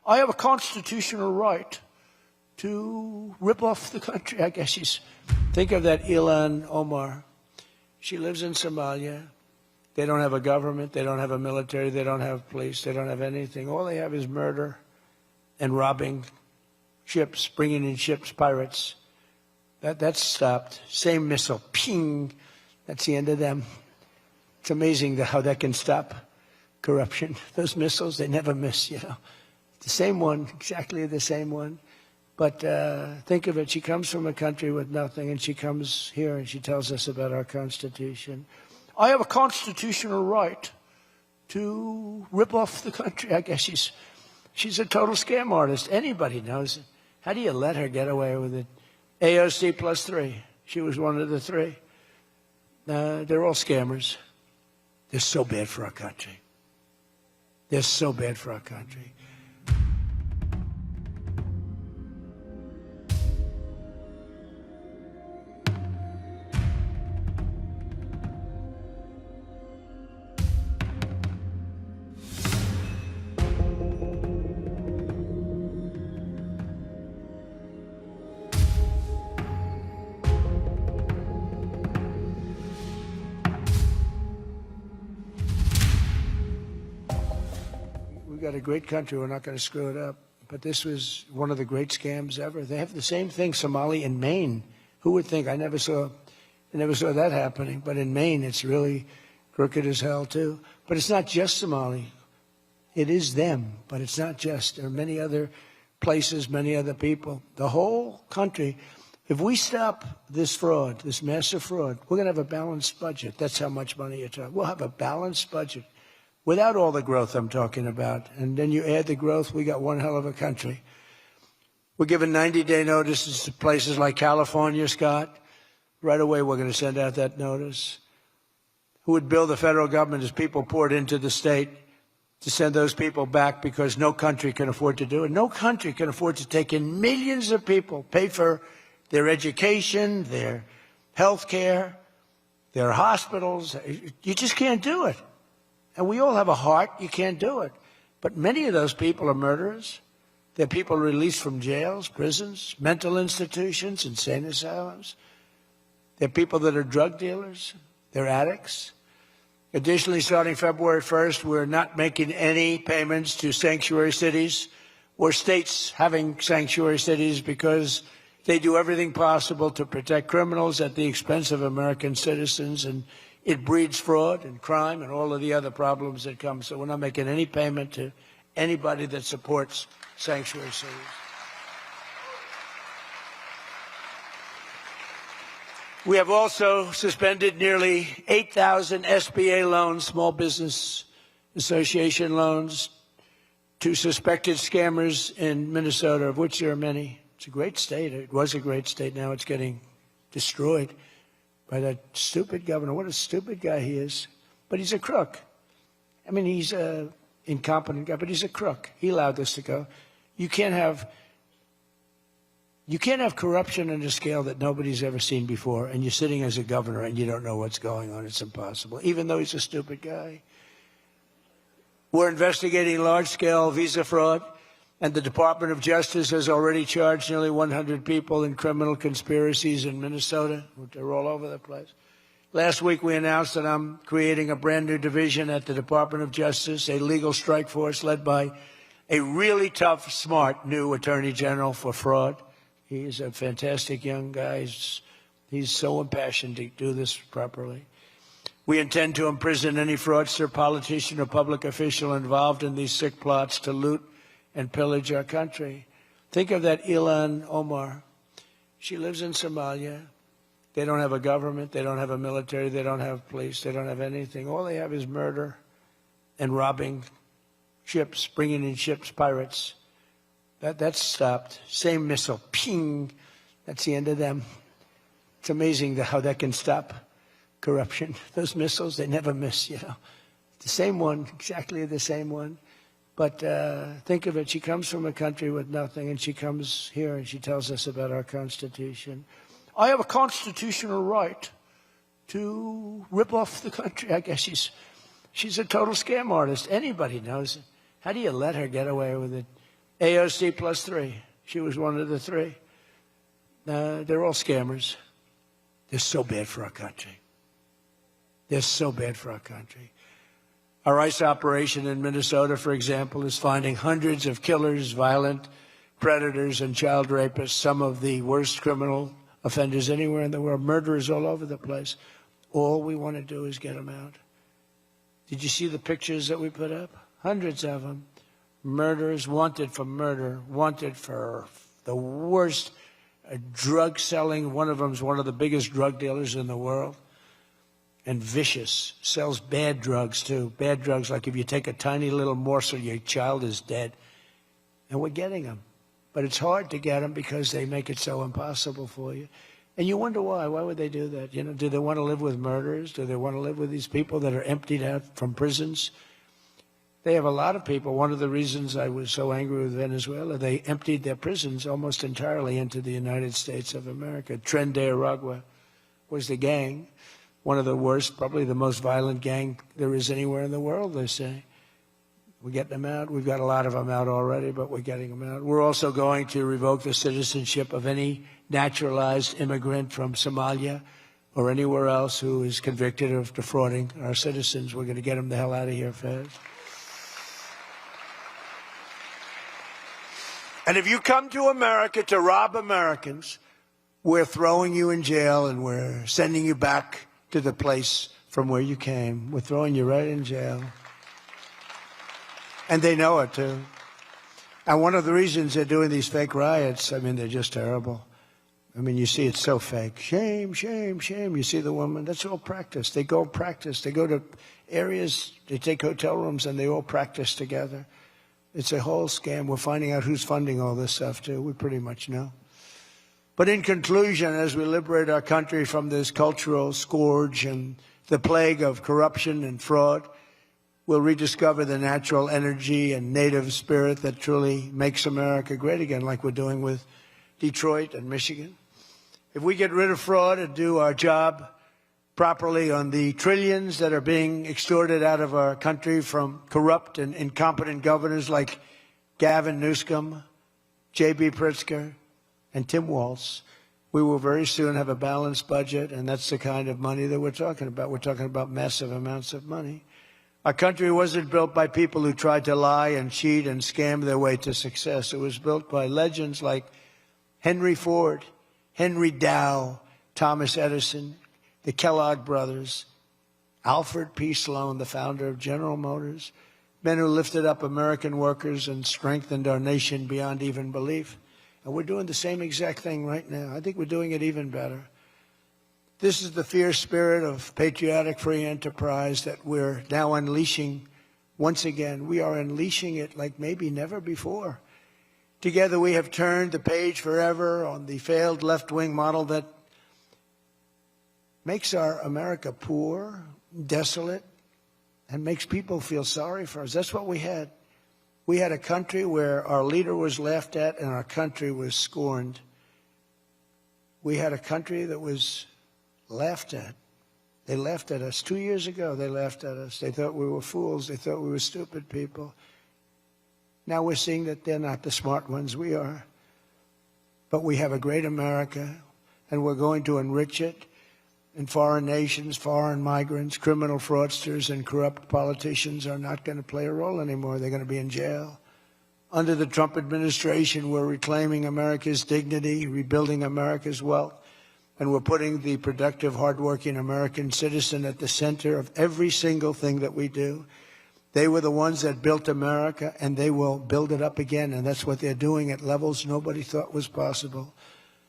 I have a constitutional right to rip off the country. I guess she's, think of that Ilhan Omar. She lives in Somalia. They don't have a government. They don't have a military. They don't have police. They don't have anything. All they have is murder and robbing ships, bringing in ships, pirates. That's stopped. Same missile, ping. That's the end of them. It's amazing how that can stop corruption. Those missiles, they never miss, you know. The same one, exactly the same one. But think of it, she comes from a country with nothing, and she comes here and she tells us about our Constitution. I have a constitutional right to rip off the country. I guess she's a total scam artist. Anybody knows it. How do you let her get away with it? AOC +3. She was one of the three. They're all scammers. They're so bad for our country. They're so bad for our country. We've got a great country. We're not going to screw it up. But this was one of the great scams ever. They have the same thing, Somali and Maine. Who would think? I never saw that happening. But in Maine, it's really crooked as hell, too. But it's not just Somali. It is them, but it's not just. There are many other places, many other people. The whole country, if we stop this fraud, this massive fraud, we're going to have a balanced budget. That's how much money you're talking. We'll have a balanced budget. Without all the growth I'm talking about, and then you add the growth, we got one hell of a country. We're giving 90-day notices to places like California, Scott. Right away, we're going to send out that notice. Who would bill the federal government as people poured into the state to send those people back because no country can afford to do it? No country can afford to take in millions of people, pay for their education, their health care, their hospitals. You just can't do it. And we all have a heart. You can't do it. But many of those people are murderers. They're people released from jails, prisons, mental institutions, insane asylums. They're people that are drug dealers. They're addicts. Additionally, starting February 1st, we're not making any payments to sanctuary cities or states having sanctuary cities because they do everything possible to protect criminals at the expense of American citizens, and it breeds fraud and crime and all of the other problems that come. So we're not making any payment to anybody that supports sanctuary cities. We have also suspended nearly 8,000 SBA loans, Small Business Association loans, to suspected scammers in Minnesota, of which there are many. It's a great state. It was a great state. Now it's getting destroyed by that stupid governor. What a stupid guy he is. But he's a crook. I mean, he's an incompetent guy, but he's a crook. He allowed this to go. You can't have corruption on a scale that nobody's ever seen before, and you're sitting as a governor and you don't know what's going on. It's impossible, even though he's a stupid guy. We're investigating large-scale visa fraud, and the Department of Justice has already charged nearly 100 people in criminal conspiracies in Minnesota. They're all over the place. Last week, we announced that I'm creating a brand-new division at the Department of Justice, a legal strike force led by a really tough, smart new Attorney General for fraud. He's a fantastic young guy. He's so impassioned to do this properly. We intend to imprison any fraudster, politician, or public official involved in these sick plots to loot and pillage our country. Think of that Ilhan Omar. She lives in Somalia. They don't have a government. They don't have a military. They don't have police. They don't have anything. All they have is murder and robbing ships, bringing in ships, pirates. That's stopped. Same missile, ping. That's the end of them. It's amazing how that can stop corruption. Those missiles, they never miss, you know. The same one, exactly the same one. But think of it, she comes from a country with nothing, and she comes here and she tells us about our Constitution. I have a constitutional right to rip off the country. I guess she's a total scam artist. Anybody knows it. How do you let her get away with it? AOC plus 3. She was one of the 3. They're all scammers. They're so bad for our country. They're so bad for our country. Our ICE operation in Minnesota, for example, is finding hundreds of killers, violent predators, and child rapists, some of the worst criminal offenders anywhere in the world, murderers all over the place. All we want to do is get them out. Did you see the pictures that we put up? Hundreds of them. Murderers wanted for murder, wanted for the worst drug selling. One of them is one of the biggest drug dealers in the world. And vicious, sells bad drugs too. Bad drugs, like if you take a tiny little morsel, your child is dead. And we're getting them. But it's hard to get them because they make it so impossible for you. And you wonder why. Why would they do that? You know, do they want to live with murderers? Do they want to live with these people that are emptied out from prisons? They have a lot of people. One of the reasons I was so angry with Venezuela, they emptied their prisons almost entirely into the United States of America. Tren de Aragua was the gang. One of the worst, probably the most violent gang there is anywhere in the world, they say. We're getting them out. We've got a lot of them out already, but we're getting them out. We're also going to revoke the citizenship of any naturalized immigrant from Somalia or anywhere else who is convicted of defrauding our citizens. We're going to get them the hell out of here fast. And if you come to America to rob Americans, we're throwing you in jail and we're sending you back to the place from where you came. We're throwing you right in jail. And they know it, too. And one of the reasons they're doing these fake riots, I mean, they're just terrible. I mean, you see it's so fake. Shame, shame, shame. You see the woman? That's all practice. They go practice. They go to areas, they take hotel rooms, and they all practice together. It's a whole scam. We're finding out who's funding all this stuff, too. We pretty much know. But in conclusion, as we liberate our country from this cultural scourge and the plague of corruption and fraud, we'll rediscover the natural energy and native spirit that truly makes America great again, like we're doing with Detroit and Michigan. If we get rid of fraud and do our job properly on the trillions that are being extorted out of our country from corrupt and incompetent governors like Gavin Newsom, J.B. Pritzker, and Tim Walz, we will very soon have a balanced budget, and that's the kind of money that we're talking about. We're talking about massive amounts of money. Our country wasn't built by people who tried to lie and cheat and scam their way to success. It was built by legends like Henry Ford, Henry Dow, Thomas Edison, the Kellogg brothers, Alfred P. Sloan, the founder of General Motors, men who lifted up American workers and strengthened our nation beyond even belief. And we're doing the same exact thing right now. I think we're doing it even better. This is the fierce spirit of patriotic free enterprise that we're now unleashing once again. We are unleashing it like maybe never before. Together we have turned the page forever on the failed left-wing model that makes our America poor, desolate, and makes people feel sorry for us. That's what we had. We had a country where our leader was laughed at and our country was scorned. We had a country that was laughed at. They laughed at us. 2 years ago, they laughed at us. They thought we were fools. They thought we were stupid people. Now we're seeing that they're not the smart ones. We are. But we have a great America, and we're going to enrich it. And foreign nations, foreign migrants, criminal fraudsters, and corrupt politicians are not going to play a role anymore. They're going to be in jail. Under the Trump administration, we're reclaiming America's dignity, rebuilding America's wealth, and we're putting the productive, hardworking American citizen at the center of every single thing that we do. They were the ones that built America, and they will build it up again, and that's what they're doing at levels nobody thought was possible.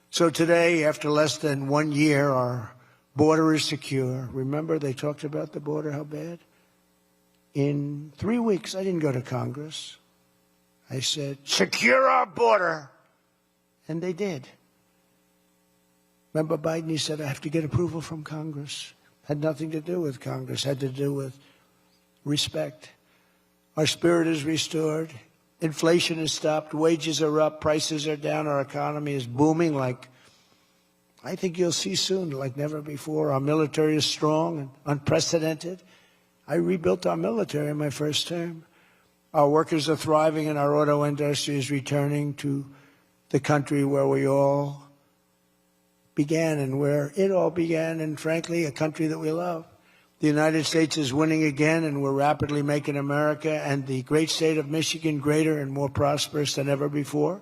So today, after less than 1 year, our border is secure. Remember, they talked about the border, how bad? In 3 weeks, I didn't go to Congress. I said, secure our border. And they did. Remember Biden, he said, I have to get approval from Congress. Had nothing to do with Congress, had to do with respect. Our spirit is restored. Inflation is stopped. Wages are up. Prices are down. Our economy is booming like I think you'll see soon, like never before. Our military is strong and unprecedented. I rebuilt our military in my first term. Our workers are thriving and our auto industry is returning to the country where we all began and where it all began, and frankly, a country that we love. The United States is winning again, and we're rapidly making America and the great state of Michigan greater and more prosperous than ever before.